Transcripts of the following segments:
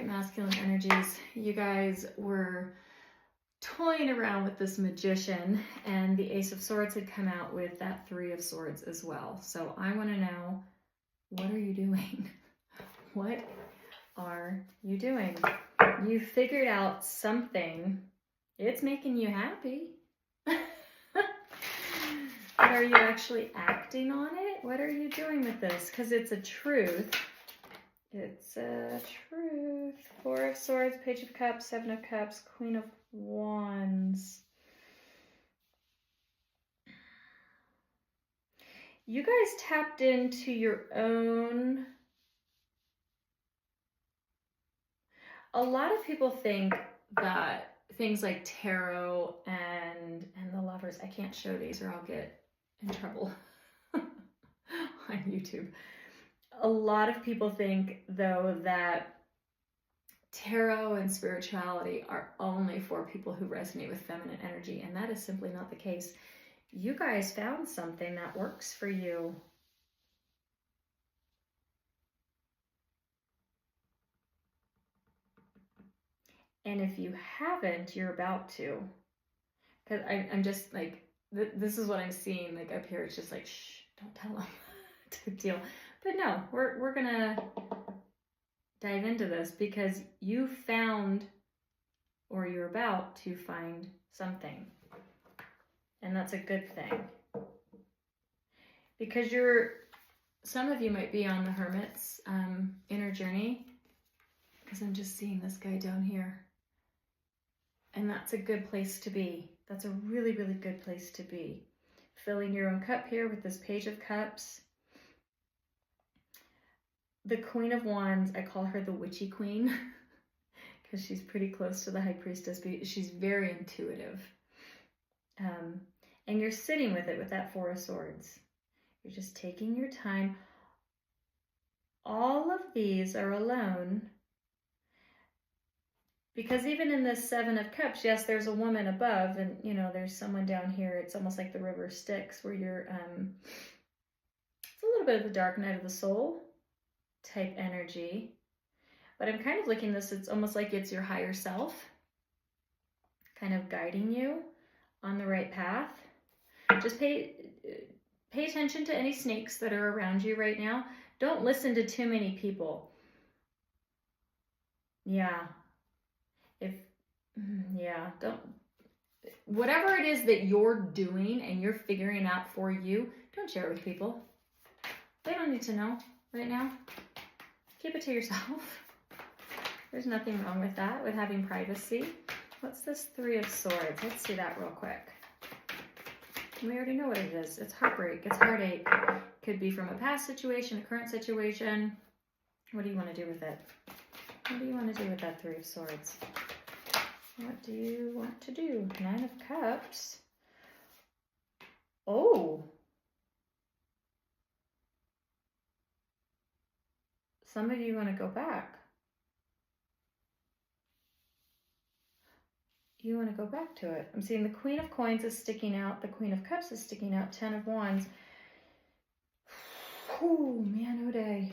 Masculine energies, you guys were toying around with this Magician, and the Ace of Swords had come out with that Three of Swords as well. So I want to know, what are you doing? What are you doing? You figured out something. It's making you happy. But are you actually acting on it? What are you doing with this? Because it's a truth. It's a truth. Four of Swords, Page of Cups, Seven of Cups, Queen of Wands. You guys tapped into your own. A lot of people think that things like tarot and the Lovers, I can't show these or I'll get in trouble on YouTube. A lot of people think, though, that tarot and spirituality are only for people who resonate with feminine energy, and that is simply not the case. You guys found something that works for you. And if you haven't, you're about to. Because I'm just like, this is what I'm seeing, like up here. It's just like, shh, don't tell them type deal. But no, we're gonna dive into this because you found, or you're about to find something. And that's a good thing. Because some of you might be on the Hermit's inner journey. Because I'm just seeing this guy down here. And that's a good place to be. That's a really, really good place to be. Filling your own cup here with this Page of Cups. The Queen of Wands, I call her the Witchy Queen. Because she's pretty close to the High Priestess. But she's very intuitive. And you're sitting with it with that Four of Swords. You're just taking your time. All of these are alone. Because even in this Seven of Cups, yes, there's a woman above, and there's someone down here. It's almost like the River Styx, where you're, it's a little bit of the dark night of the soul type energy. But I'm kind of looking at this, it's almost like it's your higher self kind of guiding you on the right path. Just pay attention to any snakes that are around you right now. Don't listen to too many people. Don't, whatever it is that you're doing and you're figuring out for you, don't share it with people. They don't need to know right now. Keep it to yourself. There's nothing wrong with that, with having privacy. What's this Three of Swords? Let's see that real quick. We already know what it is. It's heartbreak, it's heartache. Could be from a past situation, a current situation. What do you want to do with it? What do you want to do with that Three of Swords? What do you want to do? Nine of Cups. Oh. Some of you want to go back. You want to go back to it. I'm seeing the Queen of Coins is sticking out. The Queen of Cups is sticking out. Ten of Wands. Oh, man, oh day.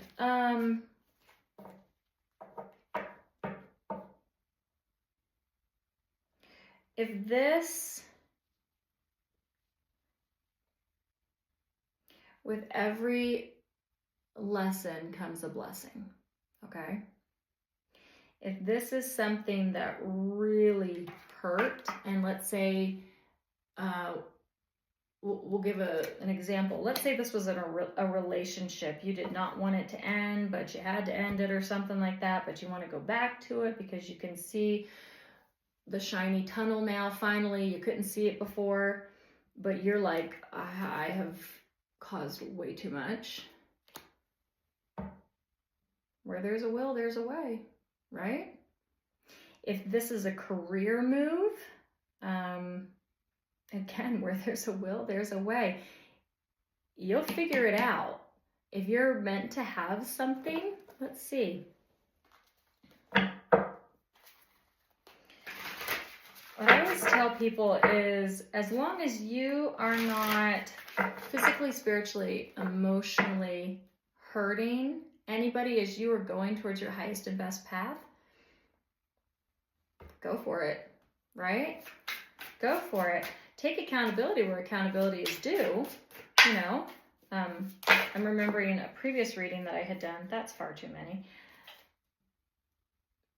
If this, with every lesson comes a blessing, okay? If this is something that really hurt, and let's say, we'll give an example. Let's say this was a relationship. You did not want it to end, but you had to end it or something like that, but you want to go back to it because you can see the shiny tunnel now, finally. You couldn't see it before, but you're like, I have caused way too much. Where there's a will, there's a way, right? If this is a career move, again, where there's a will, there's a way. You'll figure it out. If you're meant to have something, let's see. What I always tell people is, as long as you are not physically, spiritually, emotionally hurting anybody as you are going towards your highest and best path, go for it, right? Go for it. Take accountability where accountability is due, you know. I'm remembering a previous reading that I had done. That's far too many.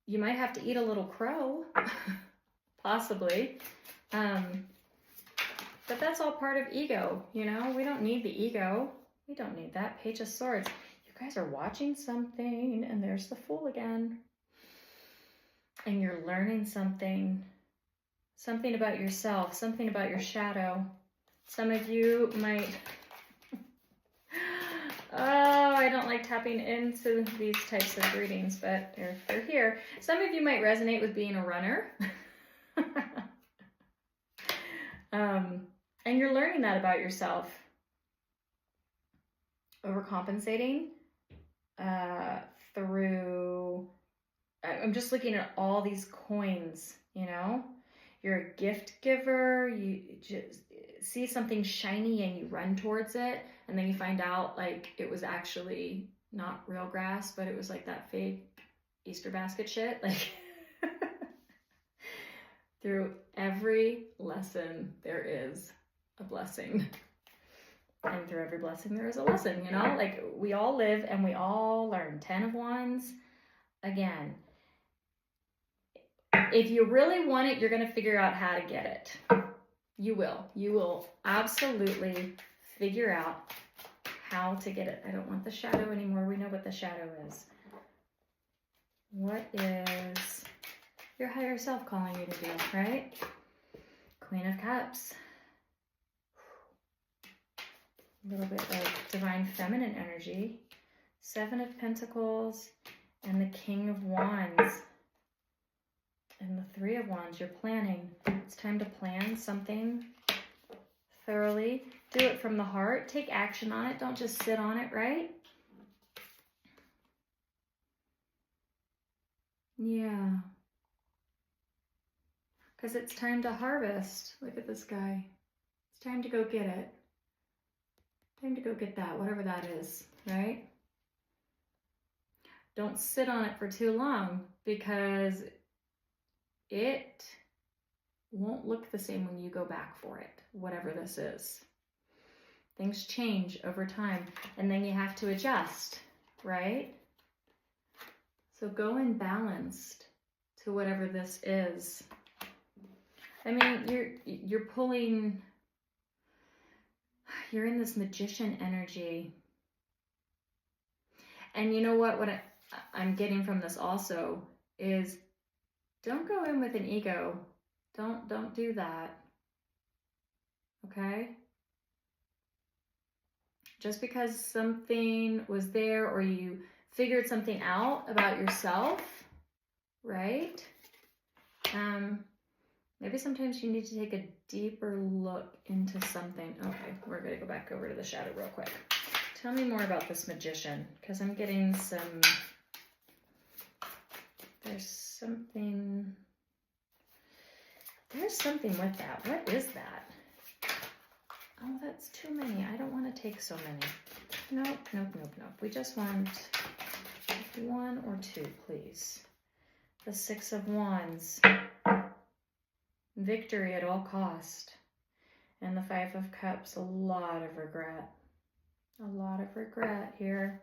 You might have to eat a little crow, possibly. But that's all part of ego, you know. We don't need the ego. We don't need that. Page of Swords. You guys are watching something, and there's the Fool again. And you're learning something. Something about yourself, something about your shadow. Some of you might... Oh, I don't like tapping into these types of readings, but they're here. Some of you might resonate with being a runner. And you're learning that about yourself. Overcompensating through... I'm just looking at all these coins, you know? You're a gift giver. You just see something shiny and you run towards it. And then you find out like it was actually not real grass, but it was like that fake Easter basket shit. Like through every lesson, there is a blessing. And through every blessing, there is a lesson, you know? Like we all live and we all learn. 10 of Wands. Again, if you really want it, you're going to figure out how to get it. You will. You will absolutely figure out how to get it. I don't want the shadow anymore. We know what the shadow is. What is your higher self calling you to do, right? Queen of Cups. A little bit like divine feminine energy. 7 of Pentacles and the King of Wands. And the 3 of Wands, you're planning. It's time to plan something thoroughly. Do it from the heart. Take action on it. Don't just sit on it, right? Yeah. Because it's time to harvest. Look at this guy. It's time to go get it. Time to go get that, whatever that is, right? Don't sit on it for too long because it won't look the same when you go back for it, whatever this is. Things change over time, and then you have to adjust, right? So go in balanced to whatever this is. I mean, you're pulling, you're in this magician energy. And you know what I'm getting from this also is don't go in with an ego. Don't do that. Okay? Just because something was there or you figured something out about yourself, right? Maybe sometimes you need to take a deeper look into something. Okay, we're going to go back over to the shadow real quick. Tell me more about this magician, because I'm getting some... There's something with that. What is that? Oh, that's too many. I don't want to take so many. Nope. We just want 1 or 2, please. The 6 of Wands. Victory at all cost. And the 5 of Cups. A lot of regret. A lot of regret here.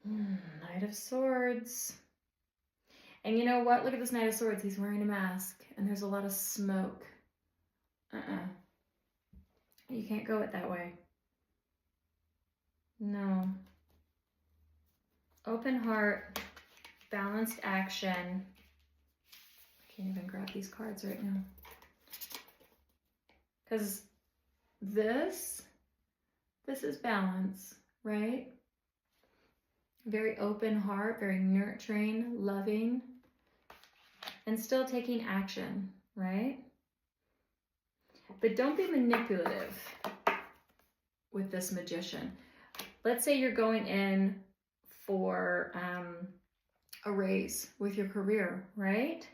Knight of Swords. And you know what? Look at this Knight of Swords. He's wearing a mask. And there's a lot of smoke. You can't go it that way. No. Open heart. Balanced action. I can't even grab these cards right now. Because this is balance, right? Very open heart, very nurturing, loving, and still taking action, right? But don't be manipulative with this magician. Let's say you're going in for a raise with your career, right?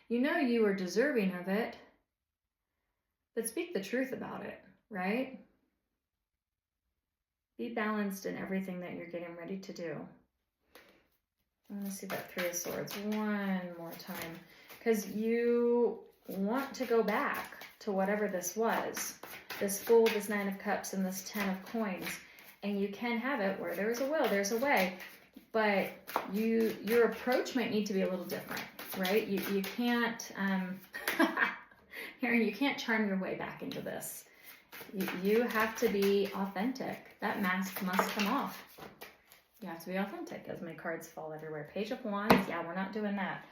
You know you are deserving of it, but speak the truth about it, right? Be balanced in everything that you're getting ready to do. I want to see that 3 of Swords one more time. because you want to go back to whatever this was. This Fool, this Nine of Cups, and this Ten of Coins. And you can have it where there's a will, there's a way. But your approach might need to be a little different, right? You can't, Karen, you can't charm your way back into this. You have to be authentic. That mask must come off. You have to be authentic, as my cards fall everywhere. Page of Wands, yeah, we're not doing that.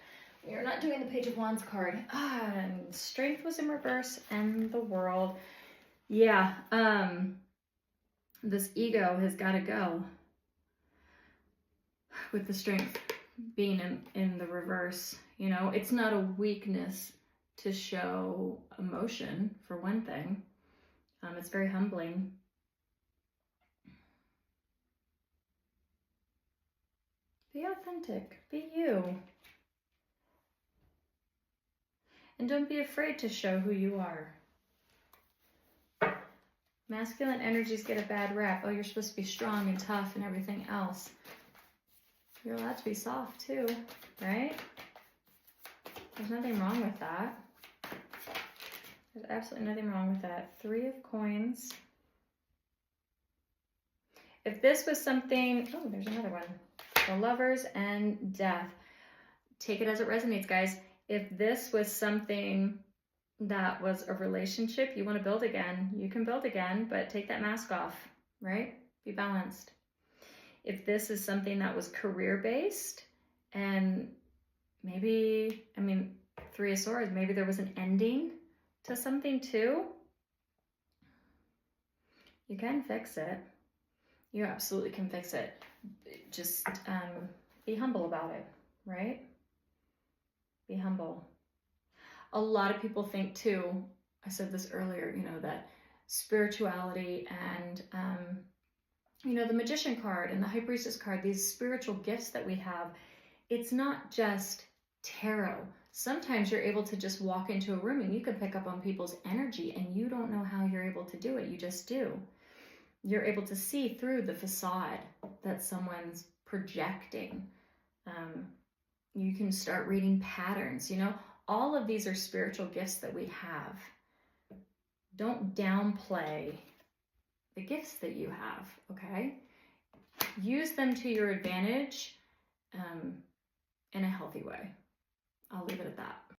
We are not doing the Page of Wands card. And Strength was in reverse, and the World. Yeah, this ego has got to go with the Strength being in the reverse. You know, it's not a weakness to show emotion, for one thing. It's very humbling. Be authentic. Be you. And don't be afraid to show who you are. Masculine energies get a bad rap. Oh, you're supposed to be strong and tough and everything else. You're allowed to be soft too, right? There's nothing wrong with that. There's absolutely nothing wrong with that. Three of Coins. If this was something, oh, there's another one. The Lovers and Death. Take it as it resonates, guys. If this was something that was a relationship you want to build again, you can build again, but take that mask off, right? Be balanced. If this is something that was career-based and maybe, I mean, Three of Swords, maybe there was an ending to something too, you can fix it. You absolutely can fix it. Just be humble about it, right? Be humble. A lot of people think too, I said this earlier, you know, that spirituality and, you know, the Magician card and the High Priestess card, these spiritual gifts that we have, it's not just tarot. Sometimes you're able to just walk into a room and you can pick up on people's energy and you don't know how you're able to do it. You just do. You're able to see through the facade that someone's projecting. You can start reading patterns, you know. All of these are spiritual gifts that we have. Don't downplay the gifts that you have, okay? Use them to your advantage in a healthy way. I'll leave it at that.